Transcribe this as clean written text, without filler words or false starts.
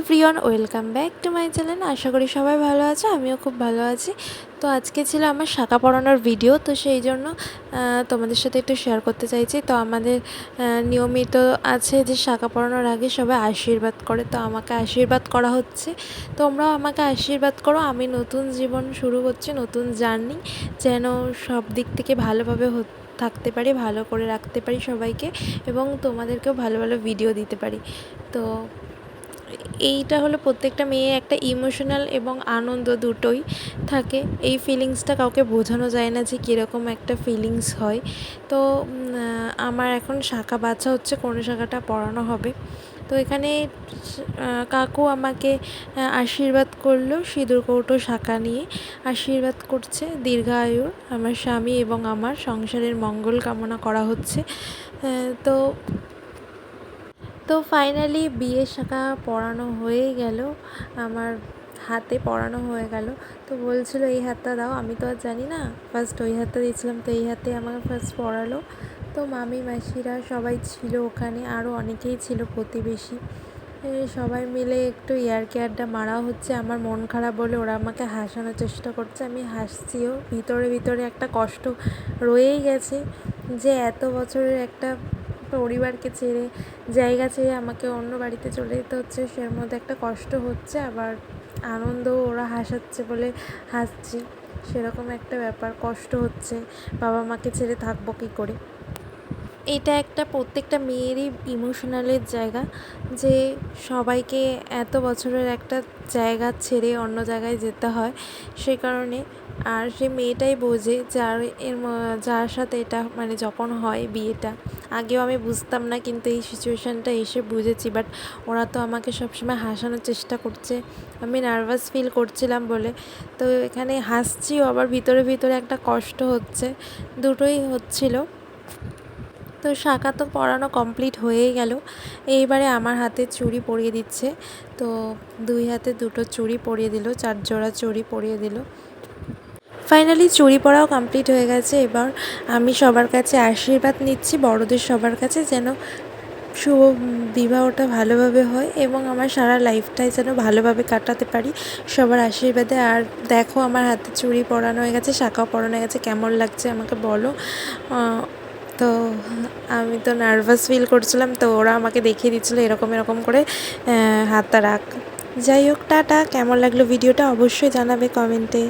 Everyone, welcome back to my channel. আশা করি সবাই ভালো আছে, আমিও খুব ভালো আছি। তো আজকে ছিল আমার শাঁখা পরানোর ভিডিও, তো সেই জন্য তোমাদের সাথে একটু শেয়ার করতে চাইছি। তো আমাদের নিয়মিত আছে যে শাঁখা পরানোর আগে সবাই আশীর্বাদ করে, তো আমাকে আশীর্বাদ করা হচ্ছে। তোমরাও আমাকে আশীর্বাদ করো, আমি নতুন জীবন শুরু করছি, নতুন জার্নি, যেন সব দিক থেকে ভালোভাবে থাকতে পারি, ভালো করে রাখতে পারি সবাইকে, এবং তোমাদেরকেও ভালো ভালো ভিডিও দিতে পারি। তো এইটা হলো প্রত্যেকটা মেয়ে একটা ইমোশনাল এবং আনন্দ দুটোই থাকে। এই ফিলিংসটা কাউকে বোঝানো যায় না যে কীরকম একটা ফিলিংস হয়। তো আমার এখন শাঁখা বাছা হচ্ছে, কোন শাঁখাটা পরানো হবে। তো এখানে কাকু আমাকে আশীর্বাদ করলো, সিঁদুর কৌটো শাঁখা নিয়ে আশীর্বাদ করছে দীর্ঘায়ুর, আমার স্বামী এবং আমার সংসারের মঙ্গল কামনা করা হচ্ছে। তো তো ফাইনালি বিয়ের শাঁখা পরানো হয়ে গেল, আমার হাতে পরানো হয়ে গেল। তো বলছিল এই হাতটা দাও, আমি তো আর জানি না, ফার্স্ট ওই হাতটা দিয়েছিলাম, তো এই হাতে আমার ফার্স্ট পরালো। তো মামি মাসিরা সবাই ছিল ওখানে, আরও অনেকেই ছিল প্রতিবেশী। সবাই মিলে একটু ইয়ার্কি আড্ডা মারা হচ্ছে। আমার মন খারাপ বলে ওরা আমাকে হাসানোর চেষ্টা করছে, আমি হাসছিও। ভিতরে ভিতরে একটা কষ্ট রয়েই গেছে যে এত বছরের একটা পরিবারকে ছেড়ে, জায়গা ছেড়ে আমাকে অন্য বাড়িতে চলে যেতে হচ্ছে, সের মধ্যে একটা কষ্ট হচ্ছে, আবার আনন্দ, ওরা হাসাচ্ছে বলে হাসছি, সেরকম একটা ব্যাপার। কষ্ট হচ্ছে, বাবা মাকে ছেড়ে থাকবো কী করে। এটা একটা প্রত্যেকটা মেয়েরই ইমোশনালের জায়গা, যে সবাইকে এত বছরের একটা জায়গা ছেড়ে অন্য জায়গায় যেতে হয়, সে কারণে। আর সে মেয়েটাই বোঝে যার সাথে এটা মানে যখন হয় বিয়েটা। আগেও আমি বুঝতাম না, কিন্তু এই সিচুয়েশানটা এসে বুঝেছি। বাট ওরা তো আমাকে সবসময় হাসানোর চেষ্টা করছে, আমি নার্ভাস ফিল করছিলাম বলে। তো এখানে হাসছিও, আবার ভিতরে ভিতরে একটা কষ্ট হচ্ছে, দুটোই হচ্ছিল। তো শাঁখা তো পরানো কমপ্লিট হয়েই গেল। এইবারে আমার হাতে চুড়ি পরিয়ে দিচ্ছে। তো দুই হাতে দুটো চুড়ি পরিয়ে দিল, 4 জোড়া চুড়ি পরিয়ে দিল। ফাইনালি চুড়ি পরাও কমপ্লিট হয়ে গেছে। এবার আমি সবার কাছে আশীর্বাদ নিচ্ছি, বড়দের সবার কাছে, যেন শুভ বিবাহটা ভালোভাবে হয় এবং আমার সারা লাইফটাই যেন ভালোভাবে কাটাতে পারি সবার আশীর্বাদে। আর দেখো, আমার হাতে চুড়ি পরানো হয়ে গেছে, শাঁখাও পরানো হয়ে গেছে, কেমন লাগছে আমাকে বলো। তো আমি তো নার্ভাস ফিল করছিলাম, তো ওরা আমাকে দেখিয়ে দিচ্ছিলো এরকম এরকম করে হাতটা রাখ। যাই হোক, টাটা। কেমন লাগলো ভিডিওটা অবশ্যই জানাবে কমেন্টে।